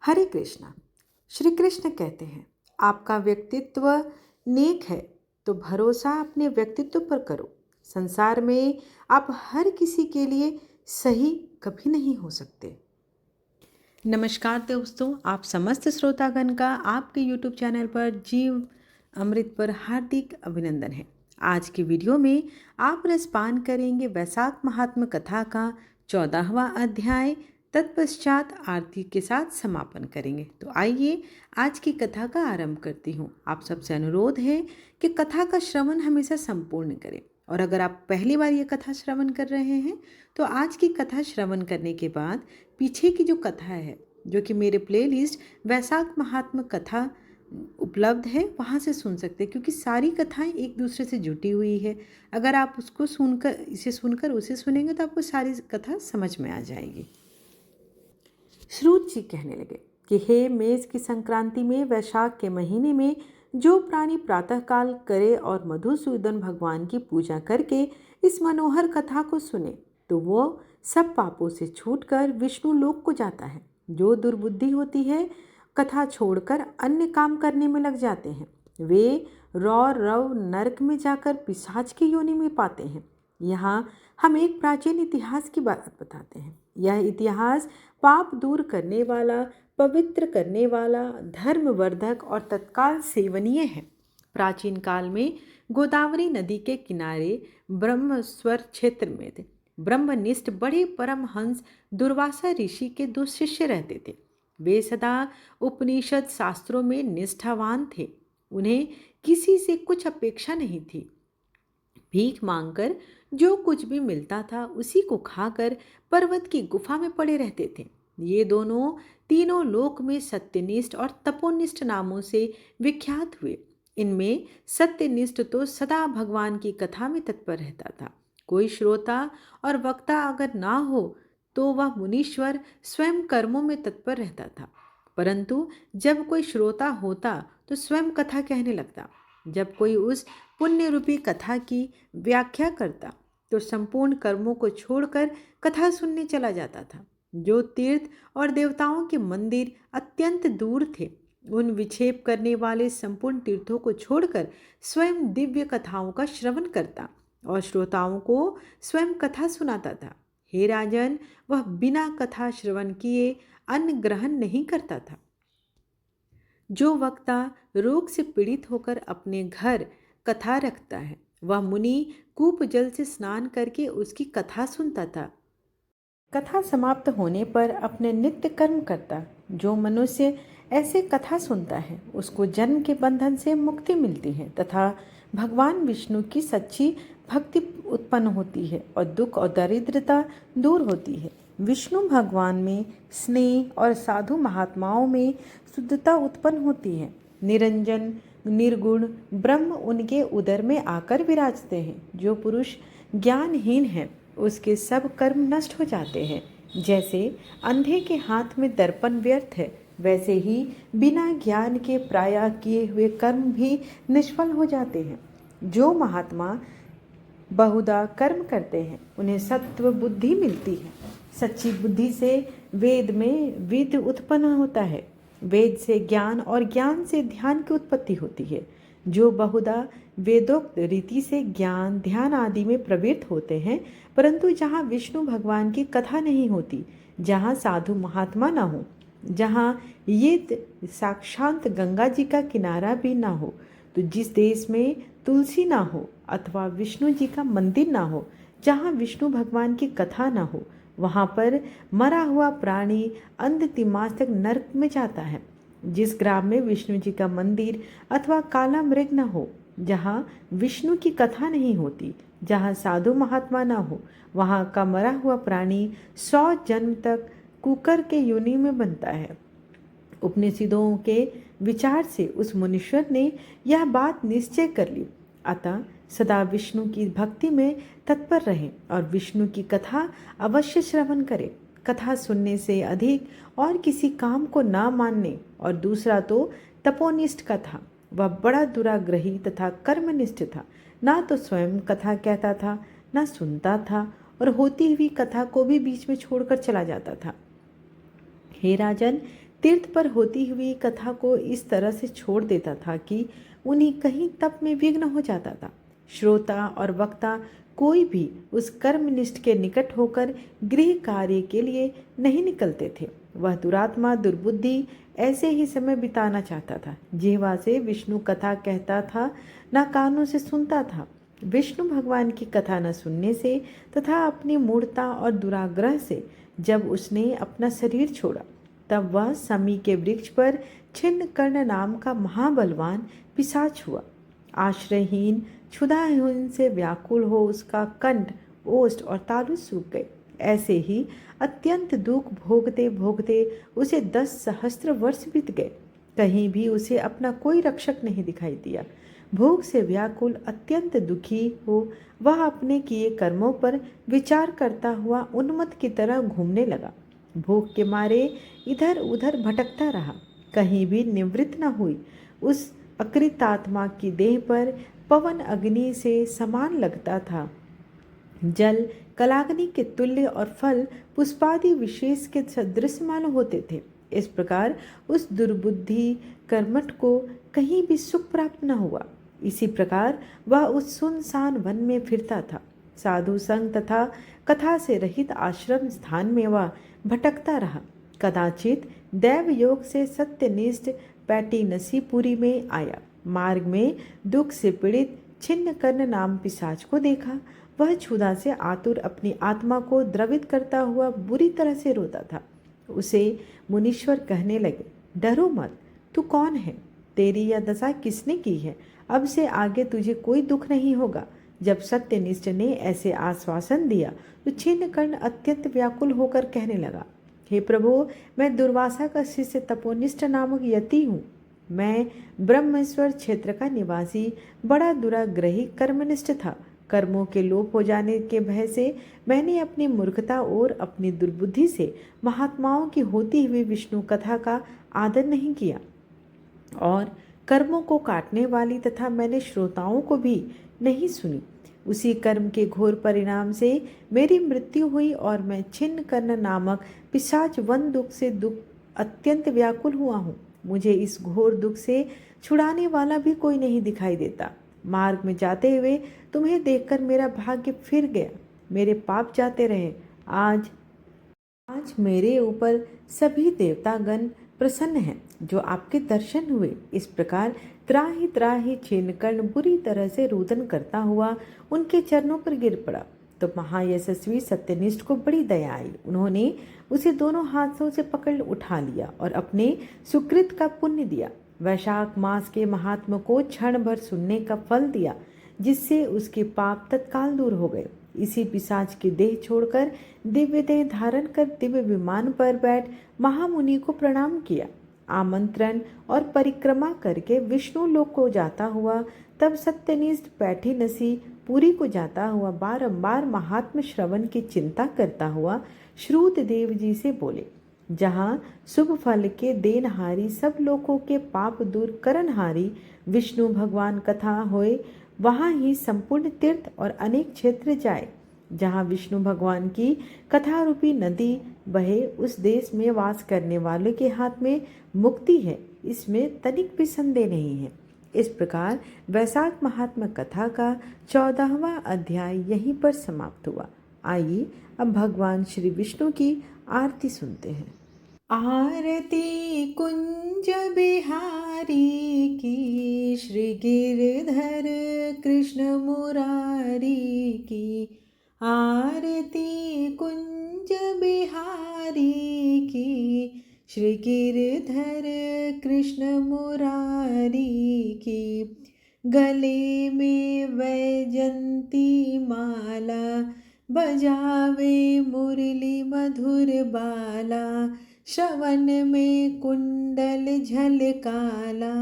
हरे कृष्णा। श्री कृष्ण कहते हैं, आपका व्यक्तित्व नेक है तो भरोसा अपने व्यक्तित्व पर करो। संसार में आप हर किसी के लिए सही कभी नहीं हो सकते। नमस्कार दोस्तों, आप समस्त श्रोतागण का आपके YouTube चैनल पर जीव अमृत पर हार्दिक अभिनंदन है। आज की वीडियो में आप रसपान करेंगे वैशाख महात्म कथा का 14वां अध्याय। तत्पश्चात आरती के साथ समापन करेंगे। तो आइए आज की कथा का आरंभ करती हूँ। आप सबसे अनुरोध है कि कथा का श्रवण हमेशा संपूर्ण करें, और अगर आप पहली बार ये कथा श्रवण कर रहे हैं तो आज की कथा श्रवण करने के बाद पीछे की जो कथा है, जो कि मेरे प्लेलिस्ट वैशाख महात्म कथा उपलब्ध है, वहाँ से सुन सकते हैं, क्योंकि सारी कथाएं एक दूसरे से जुटी हुई है। अगर आप उसको सुनकर उसे सुनेंगे तो आपको सारी कथा समझ में आ जाएगी। श्रुत जी कहने लगे कि हे मेष की संक्रांति में वैशाख के महीने में जो प्राणी प्रातःकाल करे और मधुसूदन भगवान की पूजा करके इस मनोहर कथा को सुने तो वो सब पापों से छूटकर विष्णु लोक को जाता है। जो दुर्बुद्धि होती है कथा छोड़कर अन्य काम करने में लग जाते हैं, वे रौ रव नरक में जाकर पिशाच की योनि में पाते हैं। यहाँ हम एक प्राचीन इतिहास की बात बताते हैं। यह इतिहास पाप दूर करने वाला, पवित्र करने वाला, धर्मवर्धक और तत्काल सेवनीय है। प्राचीन काल में गोदावरी नदी के किनारे ब्रह्मस्वर क्षेत्र में थे ब्रह्मनिष्ठ बड़े परमहंस दुर्वासा ऋषि के 2 शिष्य रहते थे। वे सदा उपनिषद शास्त्रों में निष्ठावान थे। उन्हें किसी से कुछ अपेक्षा नहीं थी। भीख मांगकर जो कुछ भी मिलता था उसी को खाकर पर्वत की गुफा में पड़े रहते थे। ये दोनों तीनों लोक में सत्यनिष्ठ और तपोनिष्ठ नामों से विख्यात हुए। इनमें सत्यनिष्ठ तो सदा भगवान की कथा में तत्पर रहता था। कोई श्रोता और वक्ता अगर ना हो तो वह मुनीश्वर स्वयं कर्मों में तत्पर रहता था, परंतु जब कोई श्रोता होता तो स्वयं कथा कहने लगता। जब कोई उस पुण्य रूपी कथा की व्याख्या करता तो संपूर्ण कर्मों को छोड़कर कथा सुनने चला जाता था। जो तीर्थ और देवताओं के मंदिर अत्यंत दूर थे, उन विक्षेप करने वाले संपूर्ण तीर्थों को छोड़कर स्वयं दिव्य कथाओं का श्रवण करता और श्रोताओं को स्वयं कथा सुनाता था। हे राजन, वह बिना कथा श्रवण किए अन्न ग्रहण नहीं करता था। जो वक्ता रोग से पीड़ित होकर अपने घर कथा रखता है, वह मुनि कूप जल से स्नान करके उसकी कथा सुनता था। कथा समाप्त होने पर अपने नित्य कर्म करता। जो मनुष्य ऐसे कथा सुनता है उसको जन्म के बंधन से मुक्ति मिलती है तथा भगवान विष्णु की सच्ची भक्ति उत्पन्न होती है और दुख और दरिद्रता दूर होती है। विष्णु भगवान में स्नेह और साधु महात्माओं में शुद्धता उत्पन्न होती है। निरंजन निर्गुण ब्रह्म उनके उदर में आकर विराजते हैं। जो पुरुष ज्ञानहीन है उसके सब कर्म नष्ट हो जाते हैं। जैसे अंधे के हाथ में दर्पण व्यर्थ है, वैसे ही बिना ज्ञान के प्रायः किए हुए कर्म भी निष्फल हो जाते हैं। जो महात्मा बहुधा कर्म करते हैं उन्हें सत्व बुद्धि मिलती है। सच्ची बुद्धि से वेद में विद्य उत्पन्न होता है। वेद से ज्ञान और ज्ञान से ध्यान की उत्पत्ति होती है। जो बहुधा वेदोक्त रीति से ज्ञान ध्यान आदि में प्रवृत्त होते हैं, परंतु जहाँ विष्णु भगवान की कथा नहीं होती, जहाँ साधु महात्मा न हो, जहाँ ये साक्षात गंगा जी का किनारा भी ना हो, तो जिस देश में तुलसी ना हो अथवा विष्णु जी का मंदिर ना हो, जहाँ विष्णु भगवान की कथा ना हो, वहाँ पर मरा हुआ प्राणी अंतिमास तक नरक में जाता है। जिस ग्राम में विष्णु जी का मंदिर अथवा काला मृग न हो, जहाँ विष्णु की कथा नहीं होती, जहाँ साधु महात्मा न हो, वहाँ का मरा हुआ प्राणी 100 जन्म तक कुकर के योनि में बनता है। उपनिषदों के विचार से उस मुनीश्वर ने यह बात निश्चय कर ली। अतः सदा विष्णु की भक्ति में तत्पर रहें और विष्णु की कथा अवश्य श्रवण करें। कथा सुनने से अधिक और किसी काम को ना मानने, और दूसरा तो तपोनिष्ठ का था। वह बड़ा दुराग्रही तथा कर्मनिष्ठ था। ना तो स्वयं कथा कहता था, ना सुनता था, और होती हुई कथा को भी बीच में छोड़कर चला जाता था। हे राजन, तीर्थ पर होती हुई कथा को इस तरह से छोड़ देता था कि उन्हीं कहीं तप में विघ्न हो जाता था। श्रोता और वक्ता कोई भी उस कर्मनिष्ठ के निकट होकर गृह कार्य के लिए नहीं निकलते थे। वह दुरात्मा दुर्बुद्धि ऐसे ही समय बिताना चाहता था। जिह्वा से विष्णु कथा कहता था, न कानों से सुनता था। विष्णु भगवान की कथा न सुनने से तथा अपनी मूढ़ता और दुराग्रह से जब उसने अपना शरीर छोड़ा, तब वह समी के वृक्ष पर छिन्न कर्ण नाम का महाबलवान पिशाच हुआ। आश्रयहीन क्षुधाहीन से व्याकुल हो उसका कंठ, ओष्ठ और तालु सूख गए। ऐसे ही अत्यंत दुख भोगते भोगते उसे 10 सहस्त्र वर्ष बीत गए। कहीं भी उसे अपना कोई रक्षक नहीं दिखाई दिया। भोग से व्याकुल अत्यंत दुखी हो वह अपने किए कर्मों पर विचार करता हुआ उन्मत्त की तरह घूमने लगा। भूख के मारे इधर उधर भटकता रहा, कहीं भी निवृत्त न हुई। उस अकृतात्मा की देह पर पवन अग्नि से समान लगता था। जल कलाग्नि के तुल्य और फल पुष्पादि विशेष के सदृश मालूम होते थे। इस प्रकार उस दुर्बुद्धि कर्मठ को कहीं भी सुख प्राप्त न हुआ। इसी प्रकार वह उस सुनसान वन में फिरता था। साधु संग तथा कथा से रहित आश्रम स्थान में वह भटकता रहा। कदाचित दैव योग से सत्यनिष्ठ पैटीनसीपुरी में आया। मार्ग में दुख से पीड़ित छिन्न कर्ण नाम पिशाच को देखा। वह क्षुधा से आतुर अपनी आत्मा को द्रवित करता हुआ बुरी तरह से रोता था। उसे मुनीश्वर कहने लगे, डरो मत, तू कौन है? तेरी यह दशा किसने की है? अब से आगे तुझे कोई दुख नहीं होगा। जब सत्यनिष्ठ ने ऐसे आश्वासन दिया तो छिन्न कर्ण अत्यंत व्याकुल होकर कहने लगा, हे प्रभु, मैं दुर्वासा का शिष्य तपोनिष्ठ नामक यति हूँ। मैं ब्रह्मेश्वर क्षेत्र का निवासी बड़ा दुराग्रही कर्मनिष्ठ था। कर्मों के लोप हो जाने के भय से मैंने अपनी मूर्खता और अपनी दुर्बुद्धि से महात्माओं की होती हुई विष्णु कथा का आदर नहीं किया और कर्मों को काटने वाली तथा मैंने श्रोताओं को भी नहीं सुनी। उसी कर्म के घोर परिणाम से मेरी मृत्यु हुई और मैं छिन्न कर्ण नामक पिशाच वन दुख से अत्यंत व्याकुल हुआ हूँ। मुझे इस घोर दुख से छुड़ाने वाला भी कोई नहीं दिखाई देता। मार्ग में जाते हुए तुम्हें देखकर मेरा भाग्य फिर गया। मेरे पाप जाते रहे। आज आज मेरे ऊपर सभी देवतागण प्रसन्न हैं जो आपके दर्शन हुए। इस प्रकार त्राहि त्राहि छिन्नकर्ण बुरी तरह से रुदन करता हुआ उनके चरणों पर गिर पड़ा। तो महायशस्वी सत्यनिष्ठ को बड़ी दया आई। उन्होंने उसे दोनों हाथों से पकड़ उठा लिया और अपने सुकृत का पुण्य दिया। वैशाख मास के महात्मा को क्षण भर सुनने का फल दिया, जिससे उसके पाप तत्काल दूर हो गए। इसी पिशाच की देह छोड़कर दिव्य देह धारण कर दिव्य विमान पर बैठ महामुनि को प्रणाम किया। आमंत्रण और परिक्रमा करके विष्णु लोक को जाता हुआ तब सत्यनिष्ठ पैठीनसी पुरी को जाता हुआ बारंबार महात्म श्रवण की चिंता करता हुआ श्रुत देव जी से बोले, जहाँ शुभ फल के देनहारी सब लोगों के पाप दूर करनहारी विष्णु भगवान कथा होए, वहाँ ही संपूर्ण तीर्थ और अनेक क्षेत्र जाए। जहाँ विष्णु भगवान की कथा रूपी नदी बहे, उस देश में वास करने वाले के हाथ में मुक्ति है, इसमें तनिक भी संदेह नहीं है। इस प्रकार वैशाख महात्मा कथा का 14वां अध्याय यहीं पर समाप्त हुआ। आइए अब भगवान श्री विष्णु की आरती सुनते हैं। आरती कुंज बिहारी की, श्री गिरधर कृष्ण मुरारी की। आरती कुंज बिहारी की, श्री गिरधर कृष्ण मुरारी की। गले में वैजंती माला, बजावे मुरली मधुर बाला। श्रवण में कुंडल झलकाला,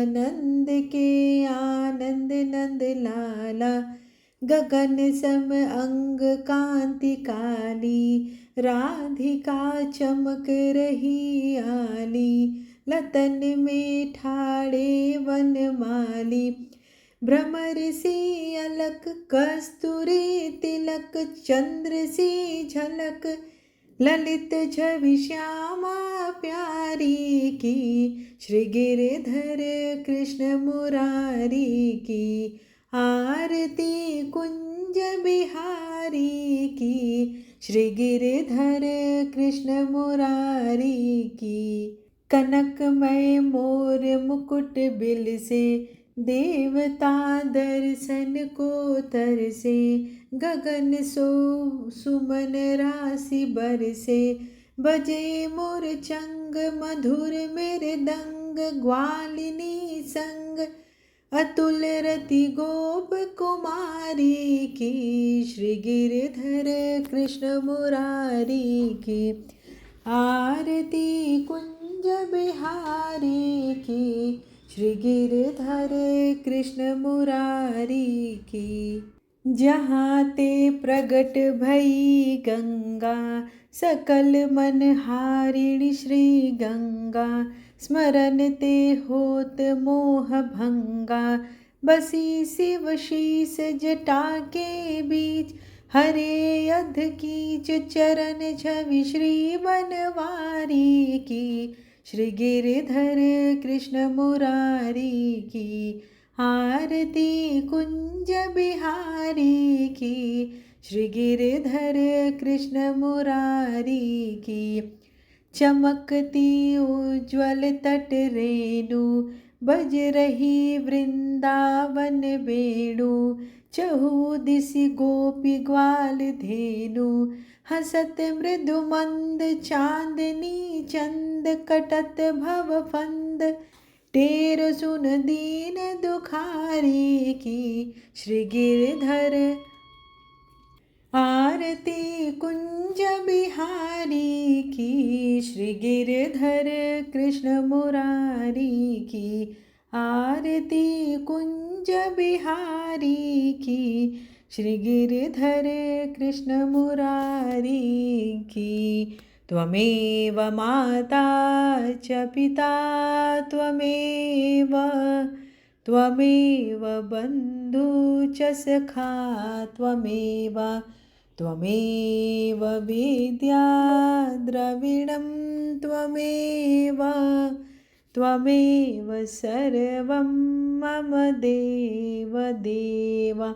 नंद के आनंद नंद लाला। गगन सम अंग कांति काली, राधिका चमक रही आली। लतन में ठाड़े वनमाली, भ्रमर सी अलक कस्तूरी तिलक। चंद्र सी झलक ललित छवि श्यामा प्यारी की, श्री गिरधर कृष्ण मुरारी की। आरती कुंज बिहारी की, श्री गिरधर कृष्ण मुरारी की। कनकमय मोर मुकुट बिल से, देवता दर्शन को तरसे। गगन सो सुमन राशि बरसे, बजे मोर चंग मधुर मृदंग। ग्वालिनी संग अतुल रति गोप कुमारी की, श्री गिरधर कृष्ण मुरारी की। आरती कुंज बिहारी की, श्री गिरधर कृष्ण मुरारी की। जहाँ ते प्रगट भई गंगा, सकल मन हारिणी श्री गंगा। स्मरण ते होत मोह भंगा, बसी शिव शीस जटा के बीच। हरे अध कीच चरण छवि श्री बनवारी की, श्री गिरधर कृष्ण मुरारी की। आरती कुंज बिहारी की, श्री गिरधर कृष्ण मुरारी की। चमकती उज्ज्वल तट रेणु, बज रही वृंदावन वेणु। चहु दिसि गोपी ग्वाल धेनु, हसत मृदु मंद चांदनी चंद। कटत भव फंद, टेर सुन दीन दुखारी की, श्री गिरधर। आरती कुंज बिहारी की, श्री गिरधर कृष्ण मुरारी की। आरती कुंज बिहारी की, श्री गिरधर कृष्ण मुरारी की। त्वमेव माता च पिता त्वमेव, त्वमेव बन्धु च सखा त्वमेव। त्वमेव विद्या द्रविणं त्वमेव, त्वमेव सर्वं मम देव देव।